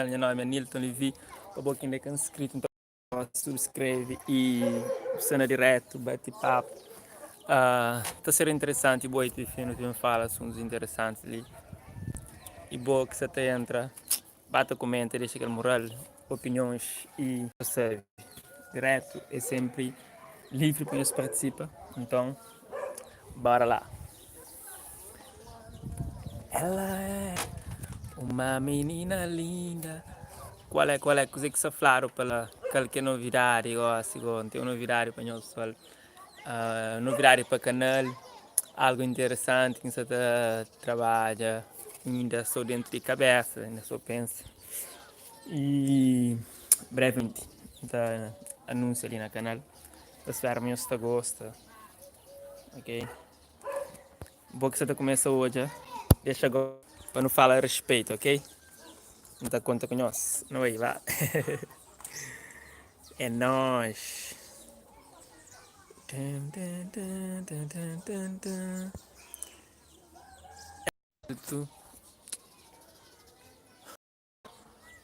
Meu nome é Nilton Levi. Para quem é inscrito, então subscreve e cena direto, bate-papo. Está sendo interessante, boa, e fino, fala assuntos interessantes ali. E boa que você até entra, bata, comenta, deixa aquele moral, opiniões e você direto é sempre livre para nos participar. Então, bora lá. Ela é uma menina linda. Qual é? Coisa que se falaram para qualquer novidade? Tem uma novidade para nós, pessoal. Novidade para o canal. Algo interessante que você trabalha. Ainda sou dentro de cabeça, ainda só penso. E brevemente, então, anúncio ali no canal. Espero que você gosta. Ok? Bom que você começa hoje. Deixa agora para não falar a respeito, ok? Não dá conta com nós. Não é, vá. É nóis.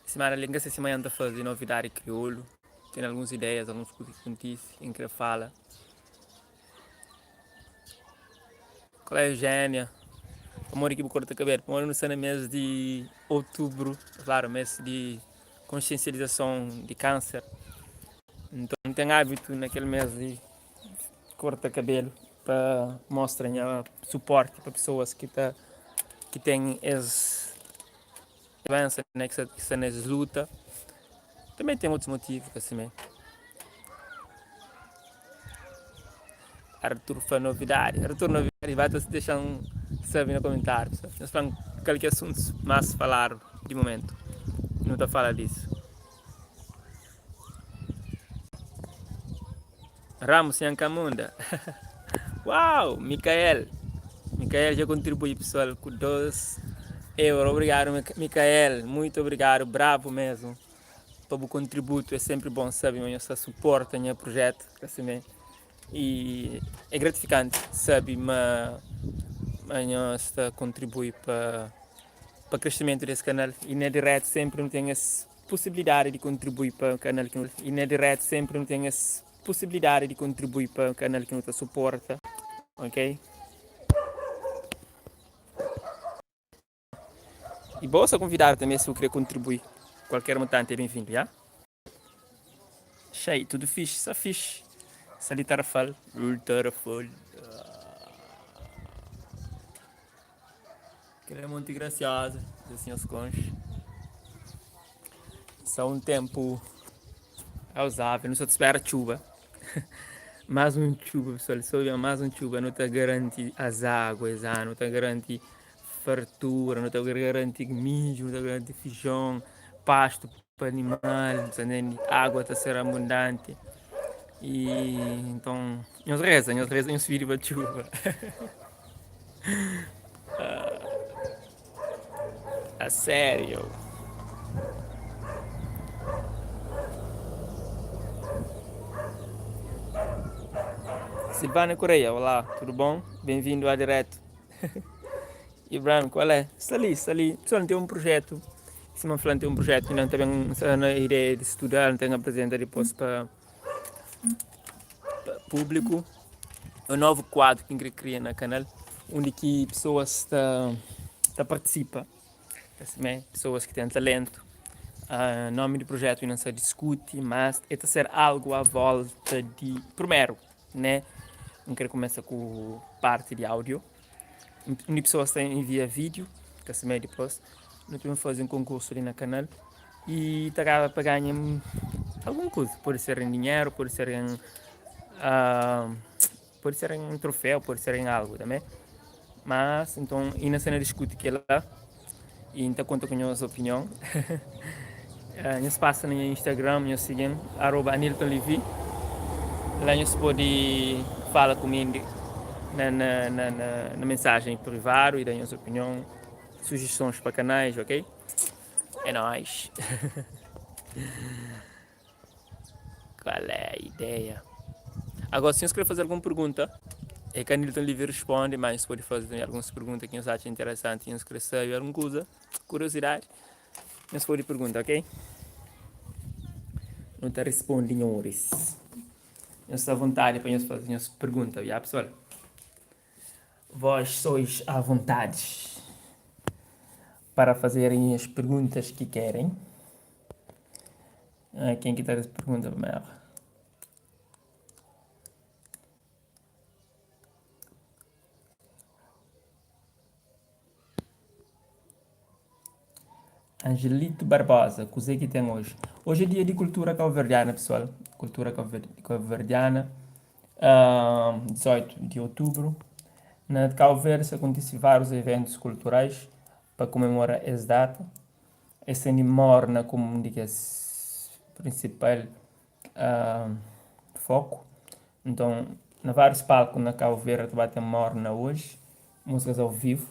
Semana linda, essa semana anda fazendo novidade crioulo. Tem algumas ideias, algumas coisas que acontecem, em que fala. Qual é a Eugênia? Amor aqui por corta cabelo. Amor no mês de outubro, claro, mês de consciencialização de câncer. Então tem hábito naquele mês de corta cabelo para mostrar suporte para pessoas que têm essa doença, né, que estão nessa luta. Também tem outros motivos, assim. Arthur foi novidade. Arthur novidade, vai te deixar saber no comentário. Nós falamos qualquer assunto mais falar de momento. Não estou a falar disso. Ramos Yancamunda. Uau, Micael já contribui, pessoal, com 2 euros. Obrigado, Micael. Muito obrigado, bravo mesmo. Para o contributo é sempre bom, sabe? Você suporta o projeto, assim. E é gratificante, sabe? Mas você contribui para o crescimento desse canal. E na direto sempre não tem essa possibilidade de contribuir para o canal. E na direto sempre não tem essa possibilidade de contribuir para o canal que não suporta. Ok? E posso convidar também se eu querer contribuir. Qualquer montante é bem-vindo, já? Cheio, tudo fixe, só fixe. Salitarafal, ultarafal. Que é muito graciosa, assim os conchos. Só um tempo usável, não só te espera chuva. Mais um chuva, pessoal, só mais um chuva, não te garante as águas, não te garante fartura, não te garante mijo, não te garante feijão, pasto para animal, água está ser abundante. E então, nós rezamos vir para a chuva. A sério. Silvana Correia, olá, tudo bom? Bem-vindo ao direto. Ibrahim, qual é? Está ali. Pessoal, não tem um projeto. Se não falando tem um projeto, não tem uma ideia de estudar, não tem apresentar depois para público. É um novo quadro que cria no canal, onde que pessoas participam, pessoas que têm talento. Nome do projeto não se discute, mas é ser algo à volta de, primeiro, né? Não quero começar com parte de áudio, onde pessoas enviam vídeo, que assim depois, nós vamos fazer um concurso ali no canal e acaba para ganhar alguma coisa, pode ser em dinheiro, pode ser em um troféu, pode ser em algo também. Mas então, e na cena discute que lá e então conta com a nossa opinião. Nos passa no Instagram, nos seguem, @AniltonLevi. Lá nos pode falar comigo na mensagem privada e dar nossa opinião, sugestões para canais, ok? É nóis. Qual é a ideia? Agora, se você quer fazer alguma pergunta, é que a Nilton Livre responde, mas pode fazer algumas perguntas que nos acham interessantes e nos quer saber alguma coisa, curiosidade. Não se for de pergunta, ok? Não te respondo em horas. Eu estou à vontade para fazer as perguntas, já, pessoal? Vós sois à vontade para fazerem as perguntas que querem. Quem quiser essa pergunta primeiro? Angelito Barbosa, o que tem hoje? Hoje é dia de cultura calverdiana, pessoal. Cultura calverdiana, 18 de outubro. Na Cabo Verde acontecem vários eventos culturais para comemorar essa data. Esse é morna como diga principal foco. Então, na vários palcos na Cabo Verde vai ter morna hoje, músicas ao vivo.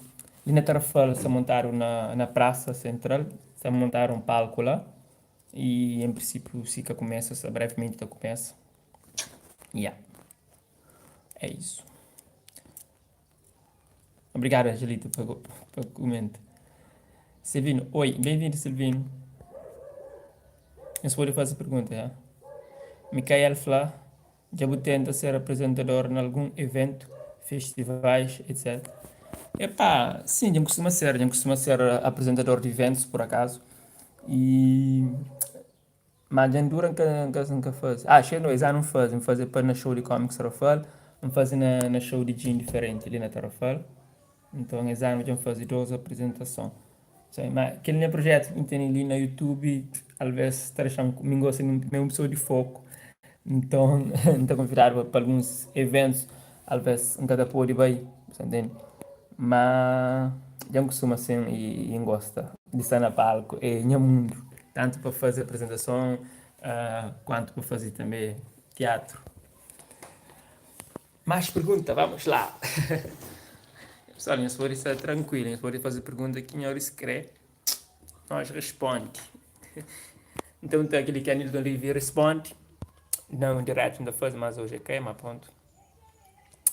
E na Tarrafal se montaram na Praça Central, se montaram um palco lá. E em princípio, se que começa, brevemente já começa. Yeah. É isso. Obrigado, Angelito, pelo comentário. Silvino, oi, bem-vindo, Silvino. Eu só vou fazer pergunta, já? Micael Flá, já tenta ser apresentador em algum evento, festivais, etc. Epá, sim, já costuma ser apresentador de eventos, por acaso. E... Mas já dura que faz. Achei não, já não faz. Me fazer para na show de comics Rafal, me fazer na show de gin diferente ali na Tarrafal. Então, esse ano já fazer duas apresentações. Sim, mas aquele projeto que tem ali no YouTube, às vezes, está achando que me gosta mesmo pessoa de foco. Então, estou convidado para alguns eventos, às vezes, em cada pôr de bem, você entende? Mas, já costumo assim e gosta de estar na palco, é meu mundo, tanto para fazer apresentação, quanto para fazer também teatro. Mais pergunta, vamos lá. Pessoal, se for estar tranquilo, se for fazer pergunta que não escreve, nós responde. Então, tem aquele que a Nilton Oliveira responde, não direto ainda faz, mas hoje é que mas pronto.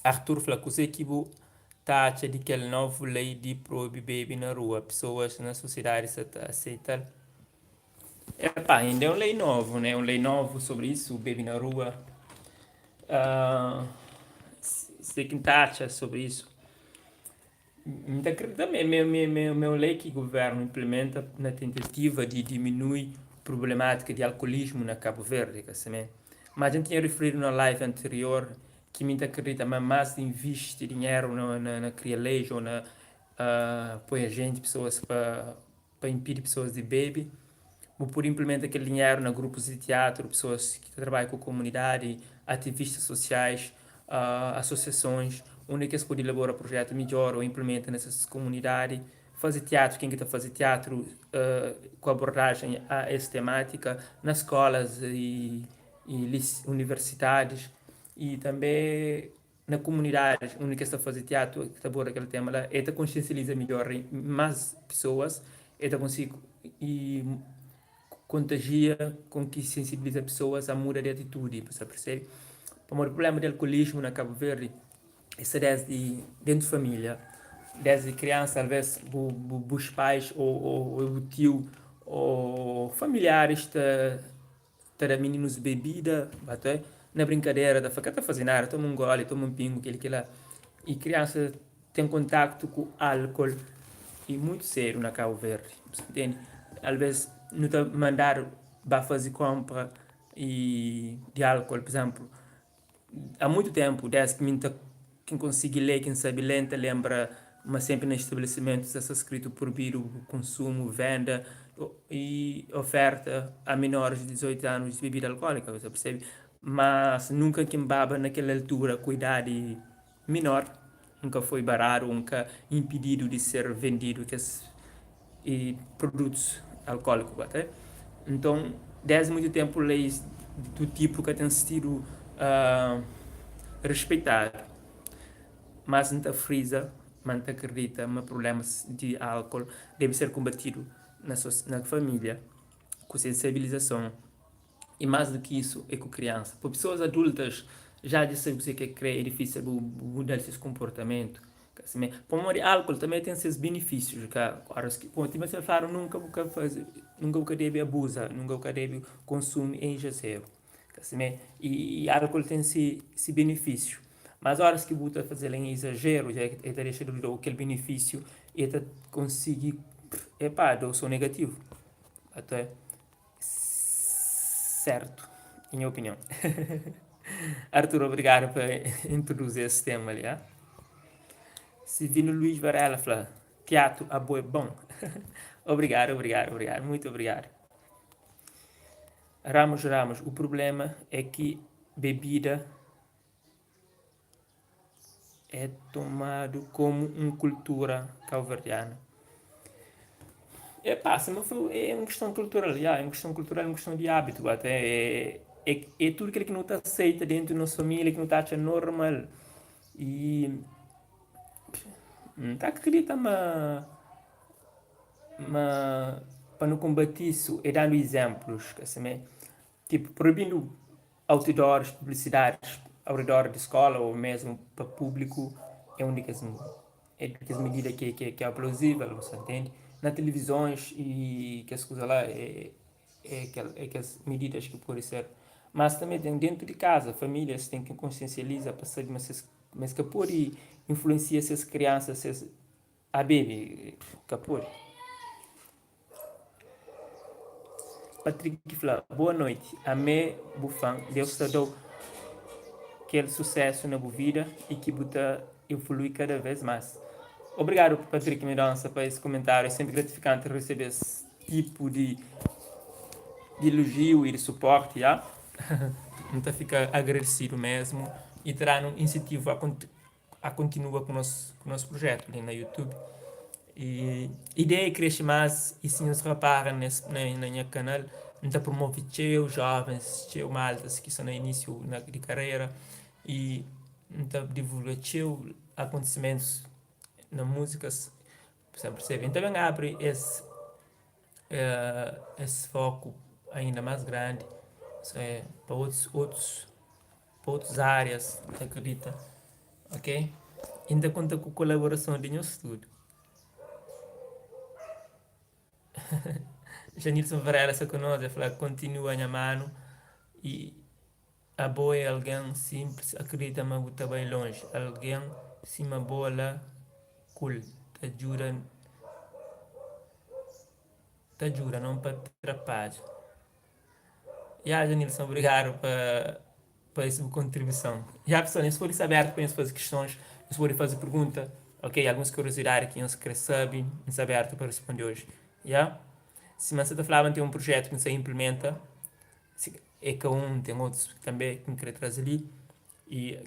Arthur Flacuse que taxa de que a nova lei de proibir baby na rua, pessoas na sociedade aceitam. Epá, ainda é uma lei nova, né? Uma lei nova sobre isso, o baby na rua. Sei que taxa sobre isso. Também meu lei que o governo implementa na tentativa de diminuir a problemática de alcoolismo na Cabo Verde, mas a gente tinha referido na live anterior que me acredita mais investe dinheiro na criar leis ou na põe a gente pessoas para impedir pessoas de beber, ou por implementar aquele dinheiro na grupos de teatro, pessoas que trabalham com a comunidade, ativistas sociais, associações, onde é que se pode elaborar projeto melhor ou implementa nessas comunidades, fazer teatro, quem está fazer teatro com abordagem a essa temática, nas escolas e universidades, e também na comunidade onde que está a fazer teatro, que está aborda aquele tema lá, é consciencializa melhor mais pessoas, é conseguir e contagia com que sensibiliza pessoas a mudar de atitude, você percebe? O problema do alcoolismo na Cabo Verde, isso é desde dentro da família, desde criança, às vezes, os pais ou o tio ou familiares ter meninos bebida, até na brincadeira da facada fazer nada, toma um gole, toma um pingo, aquele que lá. E criança tem contato com álcool e muito sério na Cabo Verde, entende? Às vezes não te mandar para fazer compra de álcool, por exemplo, há muito tempo, desde que quem consegue ler, quem sabe ler, lembra, mas sempre nos estabelecimentos está escrito proibir o consumo, venda e oferta a menores de 18 anos de bebida alcoólica, você percebe? Mas nunca quem baba naquela altura com idade menor, nunca foi barrado, nunca impedido de ser vendido e produtos alcoólicos, até. Então, desde muito tempo, leis do tipo que têm sido respeitadas, mas não frisa, não acredita, mas problemas de álcool deve ser combatido na família, com sensibilização. E mais do que isso, é com criança. Para pessoas adultas, já disse você que é difícil mudar esse comportamento. Assim, pomar álcool também tem seus benefícios, cara. Agora, mas eu falo, nunca deve abusar, nunca deve consumir em exagero. Assim, e álcool tem esse benefício. Mas horas que você fazer em exagero, já é deixa de dar aquele benefício e está conseguir, epá, dá o som negativo. Até certo, em minha opinião. Arthur, obrigado por introduzir esse tema ali. Se Vino Luiz Varela fala, teatro a boi bom. Obrigado, muito obrigado. Ramos, o problema é que bebida é tomado como uma cultura calverdiana. Se não for, é uma questão cultural, é uma questão cultural, é uma questão de hábito, até é tudo aquilo que não está aceita dentro da nossa família, que não está achando normal. E não está acredita, mas para não combater isso, é dando exemplos, assim, tipo, proibindo outdoors, publicidades ao redor da escola ou mesmo para público, é uma das medidas que é plausível, você entende? Na televisões e que as coisas lá é aquelas medidas que podem ser. Mas também dentro de casa, famílias têm que consciencializar para saber, mas que pode influenciar essas crianças, a bebê, que pode. Patrick fala, boa noite, amei Bufan, Deus te deu aquele sucesso na tua vida e que você evolui cada vez mais. Obrigado, Patrick Mendonça, por esse comentário. É sempre gratificante receber esse tipo de elogio e de suporte, já? Então fica agradecido mesmo e terá um incentivo a continuar com o nosso projeto ali na YouTube. E a ideia é crescer mais e se nos repara na minha canal, então promove os jovens, os maltas que estão no início de carreira e então divulga os acontecimentos na música, você percebe? Então também abre esse foco ainda mais grande para para outras áreas, acredita? Ok? Ainda conta com a colaboração de nosso estúdio. Janilson Varela se conosco, fala continua a mano e a boa é alguém simples, acredita mas está bem longe. Alguém se uma bola cool, te jura, não para atrapalhar. E a Janilson, obrigado por essa contribuição. E a pessoa, se for aberto para fazer questões, se for fazer pergunta, ok, algumas curiosidades que não se quer saber, não aberto para responder hoje. Yeah? Se você está falando tem um projeto que você implementa, é que tem outros também que quer trazer ali, e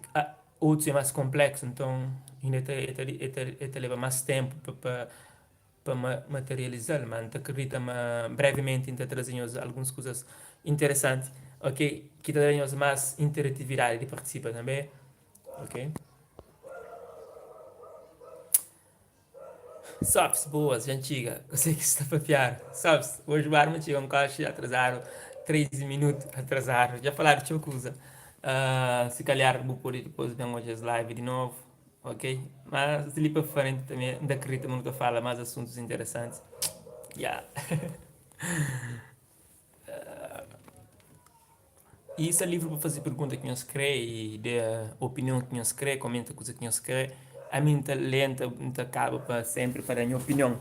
outros é mais complexo, então ainda leva mais tempo para materializar, mas acredita brevemente ainda trazemos algumas coisas interessantes, ok? Que trazemos mais interatividade de participar também, ok? Sabes, boas, antiga, eu sei que está para piar. Sabes, hoje o arma chegou um caixa atrasaram 13 minutos atrasaram. Já falaram de coisa. Se calhar vou poder depois ver hoje as live de novo, ok? Mas ali para frente também ainda acredito muito que fala mais assuntos interessantes. Yeah. E isso é livre para fazer pergunta que não se crê e de opinião que não se crê, comenta coisa que não se crê. A mim está lenta, está acaba para sempre para a minha opinião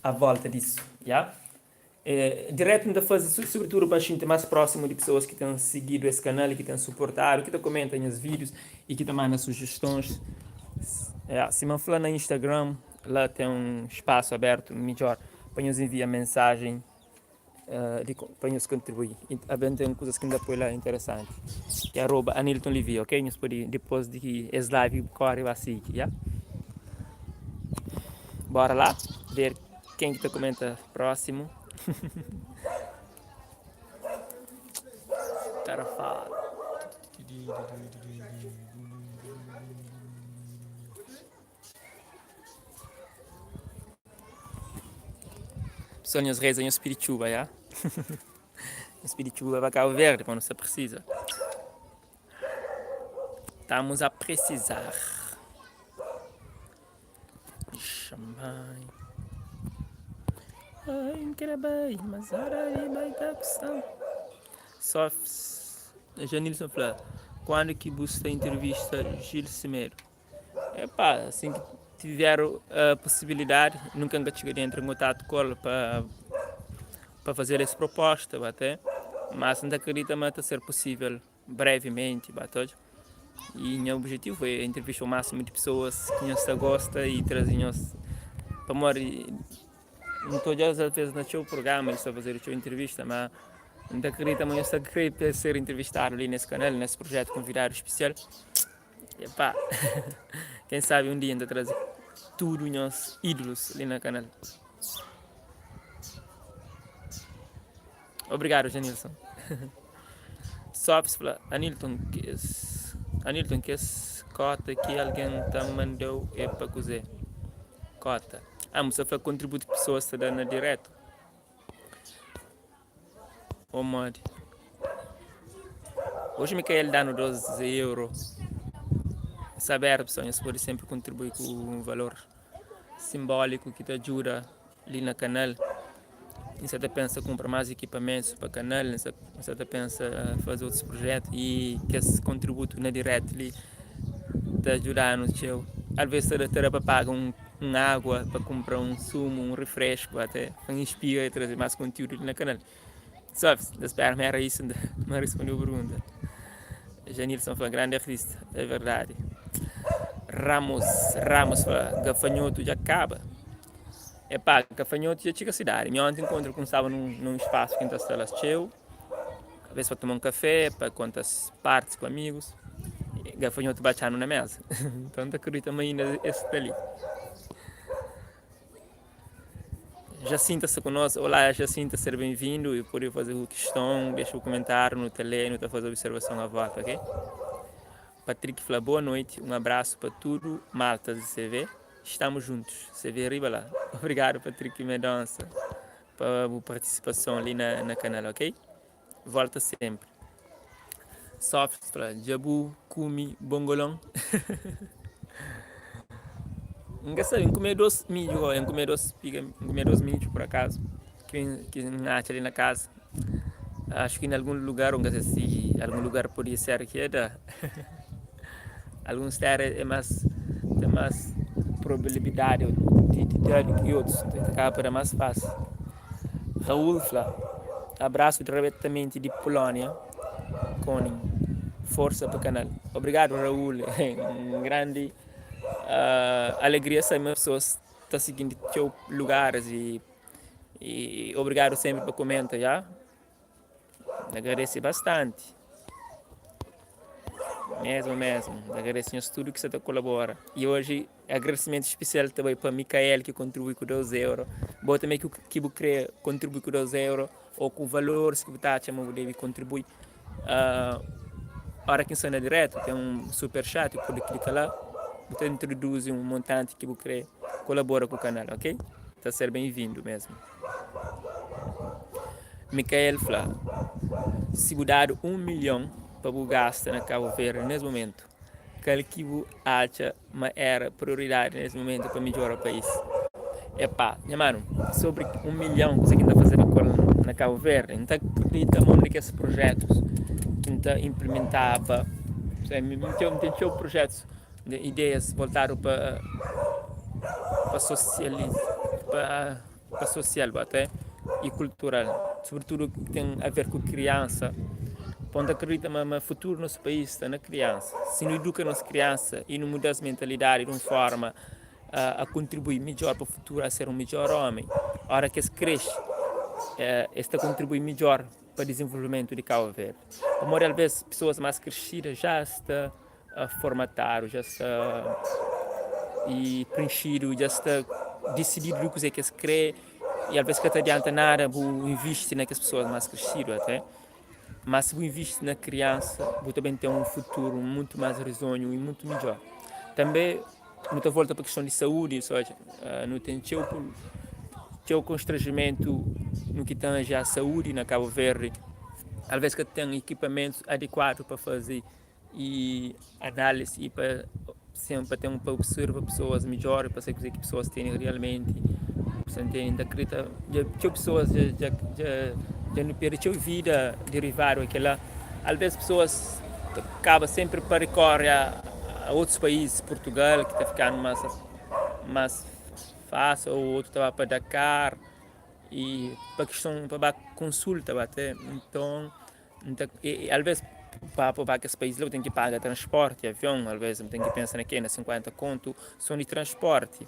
à volta disso, já? Direto me fazer sobretudo para a gente mais próximo de pessoas que têm seguido esse canal e que têm suportado, que comentam os vídeos e que mandam sugestões. Se me falar no Instagram, lá tem um espaço aberto, melhor, para nos enviar mensagem para nos contribuir. Também tem coisas que me apoiam lá interessante. Que é @AniltonLivi, ok? Nos pode depois de esse live corre assim, já? Bora lá ver quem que comenta próximo. Tarafado. Sonhos reis em espiritual, já? Espiritual vai Cabo Verde quando você precisa. Estamos a precisar. bem, que era bem, mas era aí bem da questão. Só Janilson fala, quando que você entrevista Gil Cimeiro? Epá, assim que tiver a possibilidade, nunca chegaria a entrar em contato com ele para fazer essa proposta, até. Mas não acredito que ser possível brevemente, bateu. E meu objetivo é entrevistar o máximo de pessoas que você gosta e trazer para morrer. Não estou já às vezes no seu programa, estou a fazer a sua entrevista, mas não acredito que eu estou a querer ser entrevistado ali nesse canal, nesse projeto convidado especial. E pá, quem sabe um dia ainda trazer tudo os nossos ídolos ali no canal. Obrigado, Janilson. Só para Anilton, que esse cota que alguém tá mandou é para cozer. Cota. Mas só foi contributo de pessoas que dando direto. Ou mod. Hoje Micael dando 12 euros. Saber, pessoal, você pode sempre contribuir com um valor simbólico que te ajuda ali no canal. Você pensa comprar mais equipamentos para o canal, você pensa fazer outros projetos e que esse contributo na direto ali te ajudar no seu. Às vezes você terá para pagar um água para comprar um sumo, um refresco, até para inspirar e trazer mais conteúdo no canal. Sabe, espero que era isso, não respondeu a pergunta. Janilson foi um grande artista, é verdade. Ramos foi gafanhoto já acaba. É pá, gafanhoto já chega a cidade. Minha ontem encontro como estava num espaço que está lá cheio. Às vezes para tomar um café, para quantas partes com amigos. E gafanhoto baixando na mesa. Então acredito também ainda esse dali. Jacinta-se conosco. Olá, Jacinta, seja bem-vindo. E pode fazer uma questão, deixa o comentário no tele, não está fazendo observação à volta, ok? Patrick fala boa noite, um abraço para tudo, malta de CV. Estamos juntos, CV arriba lá. Obrigado, Patrick Mendonça, pela participação ali na canal, ok? Volta sempre. Soft para Jabu, Kumi, Bongolão. Engraçado, em comer dois milho, em comer dois milho por acaso, que nasce ali na casa. Acho que em algum lugar, se algum lugar podia ser que é da. Alguns terras tem mais probabilidade de ter do que outros, então acaba mais fácil. Raul Fla, abraço diretamente de Polónia, Koning, força para o canal. Obrigado, Raul, um grande alegria saber pessoas estão seguindo teus lugares e obrigado sempre por comentar, já? Agradeço bastante. Mesmo. Agradecemos tudo que você colabora. E hoje, agradecimento especial também para Micael, que contribui com 2 euros. Bom também que contribui com 2 euros, ou com valores que você chama deve contribuir. Hora que está direto, tem um super chat, pode clicar lá, você introduz um montante que você colabora com o canal, ok? Está ser bem-vindo mesmo. Micael fala, se mudar 1 milhão para gastar na Cabo Verde nesse momento, qual que você acha que era prioridade nesse momento para melhorar o país? Epá, minha mano, sobre 1 milhão que você está fazendo na Cabo Verde, então acredita muito que esses projetos que está implementava, tem projetos de ideias voltadas para social até e cultural, sobretudo que tem a ver com criança. Ponto acredita que o futuro do nosso país está na criança. Se não educa a nossa criança e não muda a mentalidade de uma forma a contribuir melhor para o futuro, a ser um melhor homem, a hora que se cresce, está contribui melhor para o desenvolvimento de Cabo Verde. A maioria das vezes, pessoas mais crescidas já estão formatadas, já estão preenchidas, já estão decidido o que se crê, e às vezes que não adianta nada, investir naquelas pessoas mais crescidas até. Mas se você investir na criança, você também tem um futuro muito mais risonho e muito melhor. Também, muita volta para a questão de saúde, ou seja, não tem seu constrangimento no que tange a saúde na Cabo Verde. Às vezes que tem equipamentos adequados para fazer e análise e para observar pessoas melhor, para saber que as pessoas têm realmente Você entende? Acredita, já pessoas já não perdeu vida derivado aquela. Às vezes pessoas acabam sempre para recorrer a outros países, Portugal, que está ficando mais fácil, ou outro estava para Dakar, e para questão, para consulta, até. Então, às vezes, para aqueles países, eu tenho que pagar transporte, avião, às vezes, eu tenho que pensar aqui, na 50 conto, só de transporte.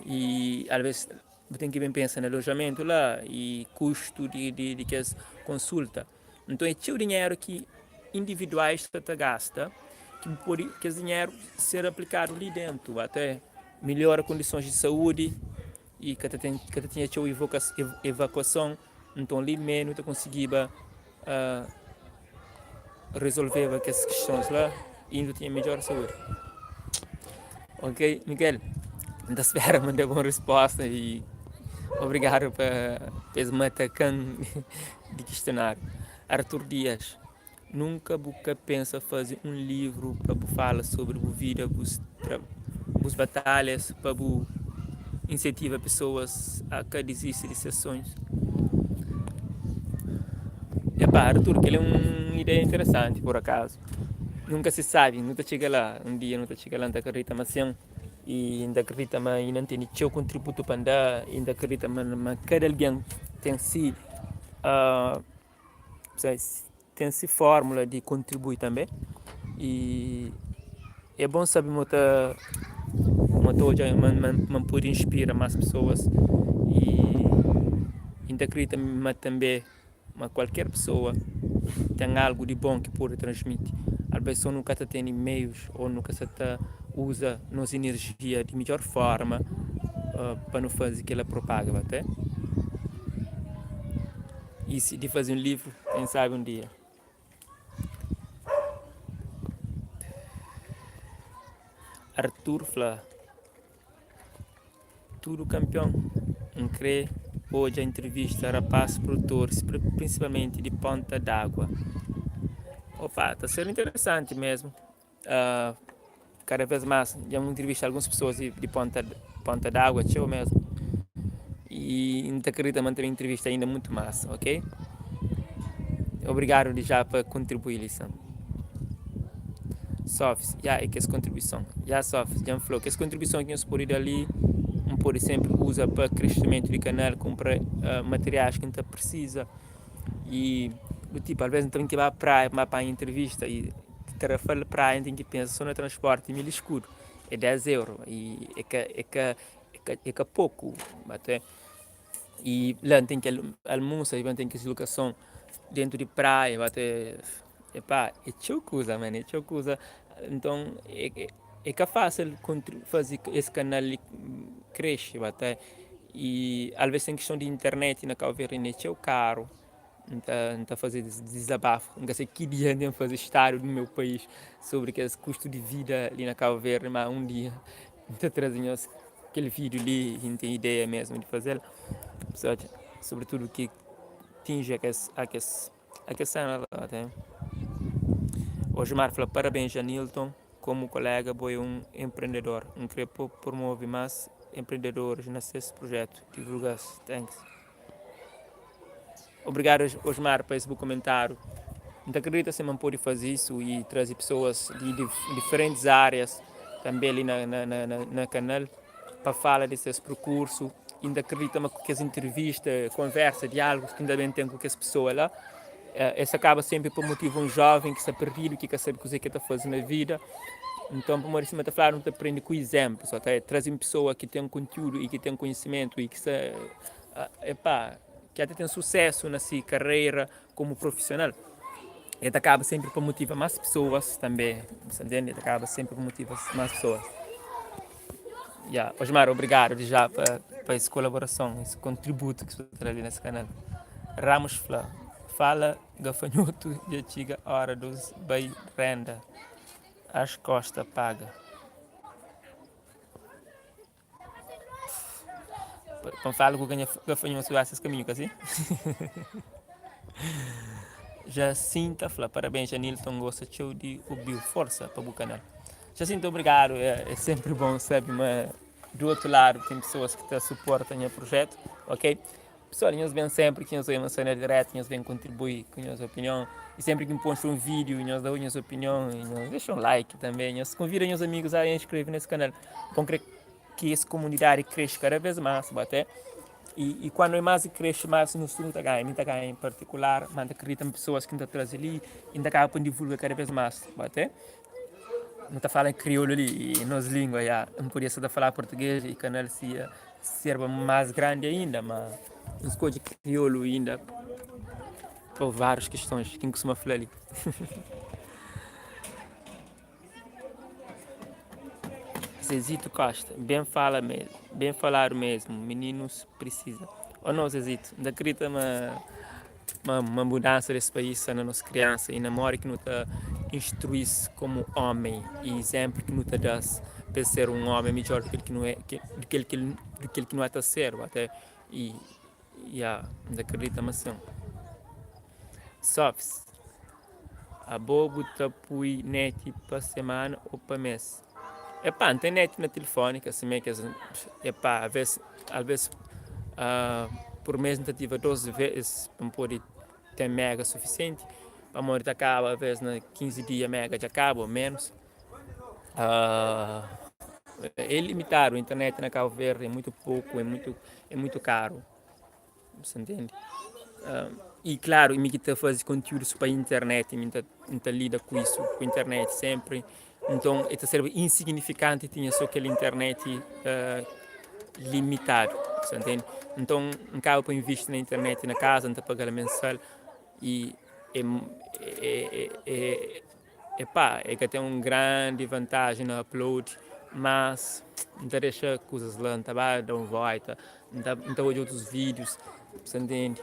E, às vezes, eu tenho que bem pensar no alojamento lá e custo de que as consulta. Então, é o dinheiro que individuais te gasta, que pode que esse dinheiro ser aplicado ali dentro, até melhora condições de saúde e que tinha evacuação, então ali menos tu conseguia resolver essas questões lá e ainda tinha melhor saúde. Ok, Miguel? Então espero mandar uma resposta e obrigado por esse matacan de questionário. Arthur Dias, nunca você pensa fazer um livro para falar sobre a vida, as batalhas, para incentivar pessoas a que desistir de sessões. Arthur, que ele é uma ideia interessante, por acaso. Nunca se sabe, nunca chega lá, um dia nunca chega lá, não acredita, mas sim, e ainda acredita, mas ainda tem seu contributo para andar, ainda acredita, mas cada alguém tem si, uh, tem si fórmula de contribuir também, e é bom saber man pode inspirar mais pessoas, e ainda acredita, mas também, mas qualquer pessoa tem algo de bom que pode transmitir. A pessoa nunca tem meios ou nunca usa nossa energia de melhor forma para não fazer que ela propaga, até. E se de fazer um livro, quem sabe um dia. Arthur Flá, tudo campeão, não crê. Hoje a entrevista rapazes produtores, principalmente de Ponta d'Água. Opa, está sendo interessante mesmo. Cada vez mais, já me entrevistei algumas pessoas de Ponta d'Água, show mesmo. E ainda acredito manter a entrevista ainda muito massa, ok? Obrigado de já para contribuir, lição. Sofis, já é que essa contribuição. Já Sofis, já falou que essa contribuição que nós podemos ali, não pode sempre usar para crescimento do canal, comprar materiais que a gente precisa. E do tipo, às vezes também que vai à praia, para a entrevista e tarafa de praia, tem que pensar só no transporte, mil escuro, é 10 euros e é que pouco, até. E lá tem que almoçar, e tem que deslocação dentro de praia, até. Epá, é tão coisa, mano, é tão coisa. Então, é que é fácil fazer esse canal crescer, até. E às vezes em questão de internet, na Calverinha, é caro. Não fazer desabafo, não sei que dia nem fazer história do meu país sobre esse custo de vida ali na Cabo Verde, mas um dia estou trazendo aquele vídeo ali e não tem ideia mesmo de fazer, sobretudo que atinge a questão até. O Osmar fala parabéns a Nilton, como colega, foi um empreendedor, queria promover mais empreendedores nesse projeto, divulgar-se, thanks. Obrigado, Osmar, por esse comentário. Não acredito que você pode fazer isso e trazer pessoas de diferentes áreas também ali na canal para falar desses percursos. Ainda acredito que as entrevistas, conversa, diálogos que ainda bem tem com as pessoas lá. Esse acaba sempre por motivo um jovem que está perdido, que quer saber o que está fazendo na vida. Então, por isso, está falando, não aprende com exemplos, trazer pessoa que tem conteúdo e que tem conhecimento e que que até tem sucesso nessa carreira como profissional. E acaba sempre por motivar mais pessoas também, entende? Acaba sempre por motivar mais pessoas. Osmar, obrigado já para essa colaboração, esse contributo que você traz nesse canal. Ramos fala gafanhoto de antiga hora dos bem renda, as costas paga. Para falar que ganha gafanhoto esse caminho, assim? Jacinta fala, parabéns, Nilton, gosta de ouvir força para o canal. Jacinta, obrigado, é sempre bom, sabe, do outro lado tem pessoas que te suportam o projeto, ok? Pessoal, nós vêm sempre que nós vemos uma direto, nós vêm contribuir com a nossa opinião. E sempre que posto um vídeo, nós damos a nossa opinião, e nós deixam um like também. Nós convidam os amigos a inscrever nesse canal. Para que essa comunidade cresça cada vez mais, até. E quando é mais cresce mais no sul da Gaia, em particular, mas acreditam pessoas que estão atrás ali, ainda acabam divulgar cada vez mais, até. Não está falando crioulo ali, e nas línguas, já. Não podia só falar português e o canal se serva mais grande ainda, mas não se pode crioulo ainda por várias questões, quem costuma falar ali. Zezito Costa, bem fala mesmo, bem falar mesmo, meninos precisa. Ou não, Zezito, ainda acredita uma mudança desse país na nossa criança e namora que não está instruísse como homem e exemplo que não está dá para ser um homem melhor do que não é, do que não é a ser, até e ainda acredita mas assim. Sofs, a bobo tapui net para semana ou para mês. Epá, não tem net na telefónica, assim é que epá, às vezes por mês tentativa 12 vezes para poder ter mega suficiente. Para morrer acaba, às vezes na 15 dias mega já acaba ou menos. É limitado, a internet na Cabo Verde é muito pouco, é muito caro. Você entende? E claro, me que fazer conteúdos para a internet, me lida com isso, com a internet sempre. Então, é serve insignificante, tinha só aquela internet limitado, você entende? Então, acaba para investir na internet na casa, não pagar mensal e é que tem uma grande vantagem no upload, mas não deixa coisas lá, não vai dar volta, não olha outros vídeos, você entende?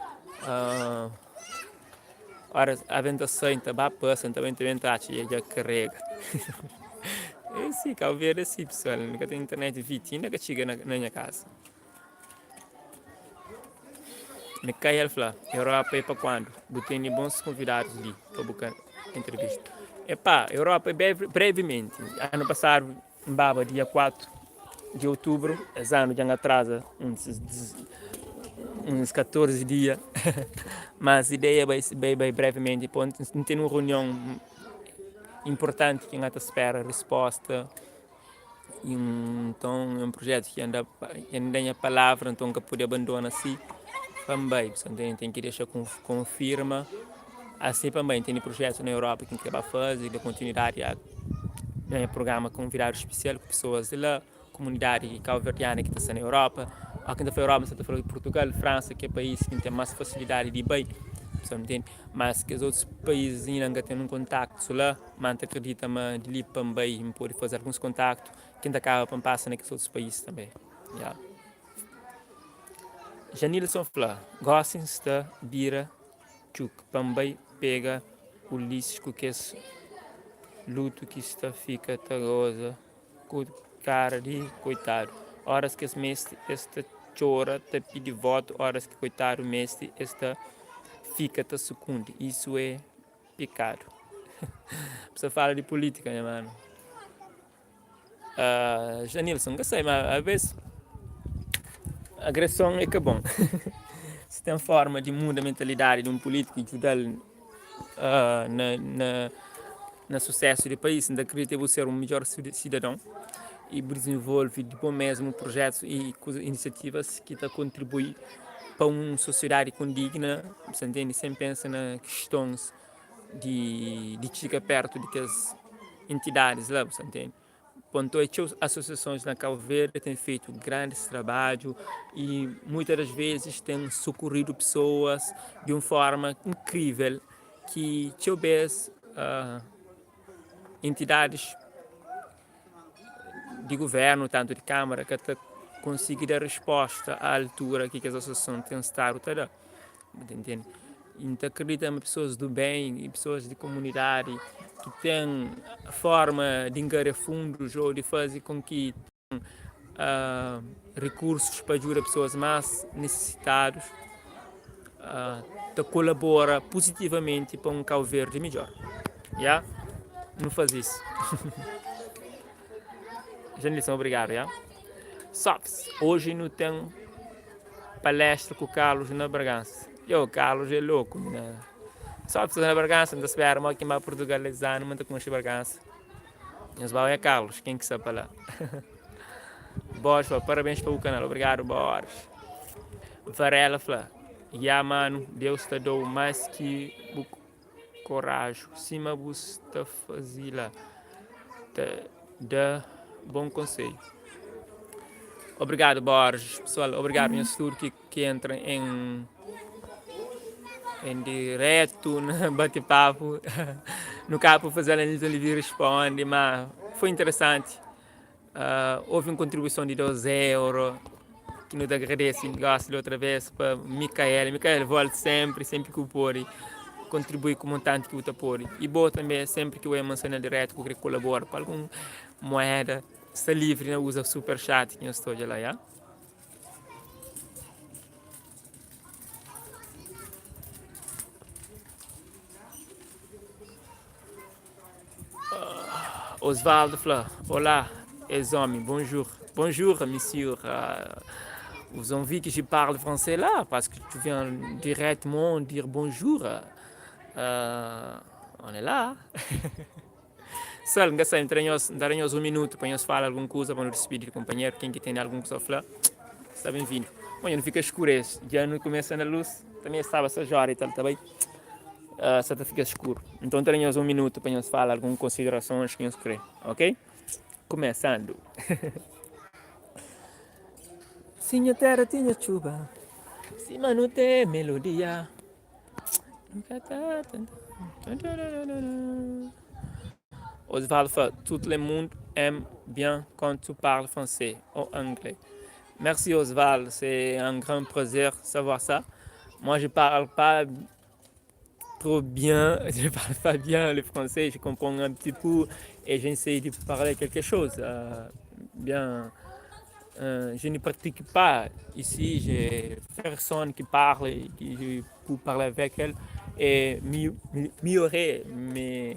Ora, a venda senta, vai passar, também e já carrega. É sim, Cabo Verde é assim, pessoal, nunca tem internet vitinha que chega na minha casa. Me cai ele fala, Europa é para quando? Botei bons convidados ali para buscar entrevista. Epá, Europa é brevemente. Ano passado, em Baba, dia 4 de outubro, esse ano já atrasa uns 14 dias. Mas a ideia vai brevemente. Não tem uma reunião importante que ainda espera a resposta. Então é um projeto que ainda tem a palavra, então que pode abandonar assim. Também, tem que deixar confirma. Assim também tem projetos na Europa que vai fazer, de continuidade a programa com virado especial com pessoas de lá, comunidade cabo-verdiana que está na Europa. Aqui na Europa, você está falando de Portugal, França, que é país que tem mais facilidade de ir, mas que os outros países ainda têm um contacto lá, mas acredita que de ali também pode fazer alguns contactos, que ainda acaba para passar naqueles outros países também. Yeah. Janilson fala, gostem de bira, chuk, também pega o lixo que esse luto que está fica tagosa, com cara de coitado. Horas que esse mestre esta chora, te pede voto, horas que coitado mestre esta fica ta sucunde. Isso é pecado. Você fala de política, né, mano? Janilson, não sei, mas às vezes agressão é que é bom. Se tem forma de mudar a mentalidade de um político e ajudar no sucesso do país, ainda acredito que ser um melhor cidadão e desenvolve de bom mesmo projetos e iniciativas que contribuem para uma sociedade condigna, você entende? Sem pensar nas questões de chegar perto de que as entidades lá, você entende? Ponto é que as associações na Cabo Verde têm feito grandes trabalho e muitas das vezes têm socorrido pessoas de uma forma incrível que talvez entidades de governo, tanto de Câmara, que consigam dar resposta à altura que as associações têm estado a dar. Entende? Então, acreditamos em pessoas do bem e pessoas de comunidade que têm a forma de enganar fundos ou de fazer com que recursos para ajudar pessoas mais necessitadas, colabora positivamente para um Cabo Verde melhor. Yeah? Não faz isso. Janilson, obrigado. Yeah? Sabes, hoje não tem palestra com o Carlos na Bragança. O Carlos é louco, né? Sabes, na Bragança, não espera, mas quem vai portugalizar, não manda com a Bragança. Mas vai é Carlos, quem que sabe lá. Boris, parabéns pelo canal, obrigado, Boris. Varela, fala, mano, Deus te deu mais que coragem, cima você fazê-la, te dá bom conselho. Obrigado, Borges. Pessoal, obrigado, minha estudo que entra em direto, no bate-papo. No caso, fazer a Oliveira responde, mas foi interessante. Houve uma contribuição de 12 euros, que nos agradece, gosto outra vez, para Micael. Micael volta sempre que o pode contribui com o montante que o pode. E bom também, sempre que eu menciono direto, que eu colaboro com alguma moeda, está livre, não usa super chat que eu estou de lá, já? Osvaldo fala, olá, les hommes, bonjour. Bonjour, monsieur. Vous avez envie que je parle français là, parce que tu viens directement dire bonjour. On est là. Só, não sei, daremos minuto para nós falar alguma coisa, para nos despedir, companheiro. Quem que tem alguma coisa a falar, está bem-vindo. Bom, não fica escuro, já não começa na luz, também estava essa hora e tal, tá bem? Só fica escuro. Então teremos minuto para nós falar algumas considerações que nós queremos, ok? Começando. Sinha terra, tinha chuva. Cima não tem melodia. Osvaldo fait, tout le monde aime bien quand tu parles français ou anglais. Merci Osvaldo, c'est un grand plaisir de savoir ça. Moi, je parle pas trop bien, je parle pas bien le français, je comprends un petit peu et j'essaie de parler quelque chose. Bien, je ne pratique pas ici, j'ai personne qui parle, qui je peux parler avec elle et améliorer mes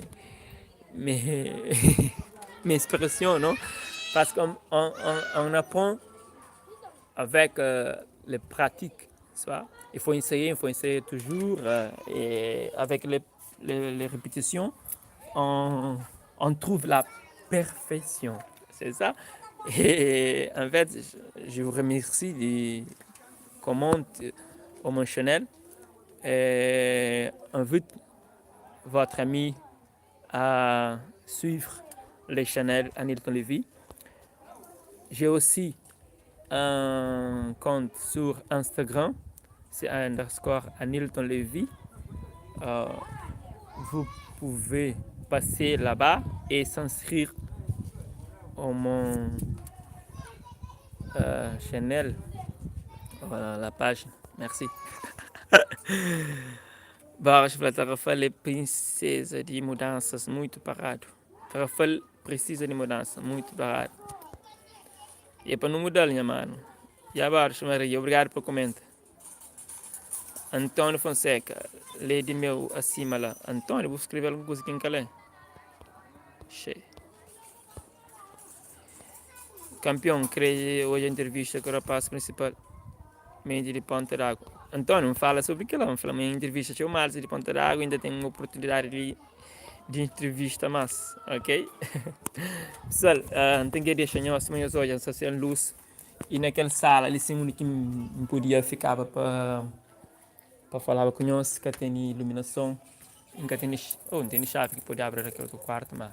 expressions, non? Parce qu'on apprend avec les pratiques, soit. Il faut essayer toujours et avec les répétitions, on trouve la perfection, c'est ça. Et en fait, je vous remercie de commenter au mon channel et invite votre ami à suivre les channels Anilton Levy. J'ai aussi un compte sur Instagram, c'est underscore Anilton Levy. Vous pouvez passer là-bas et s'inscrire à mon channel, voilà la page. Merci. Barras Rafael precisa de mudanças, muito parado. Rafael precisa de mudança, muito parado. E é para não mudar, minha mano. E a Barras Maria, obrigado por comentar. Antônio Fonseca, lê de meu acima lá. Antônio, vou escrever alguma coisa aqui em calé. Cheio. Campeão, creio hoje a entrevista com o rapaz principal de Ponta d'Água. Antônio, fala sobre aquilo. Vamos falar uma entrevista com o Márcio de Ponta d'Água. Ainda tem uma oportunidade de entrevista mais, ok? Pessoal, tem que deixar nós amanhã hoje a social luz. E naquela sala, ali sim, que não podia ficar para falar com nós, que tem iluminação. Não tem chave que pode abrir aquele quarto, mas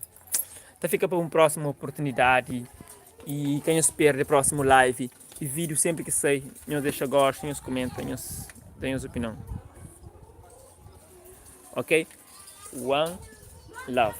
então fica para uma próxima oportunidade. E quem espera do próximo live e vídeo sempre que sai, nos deixa gosto, nos comenta, nos dê opinião. Ok? One love.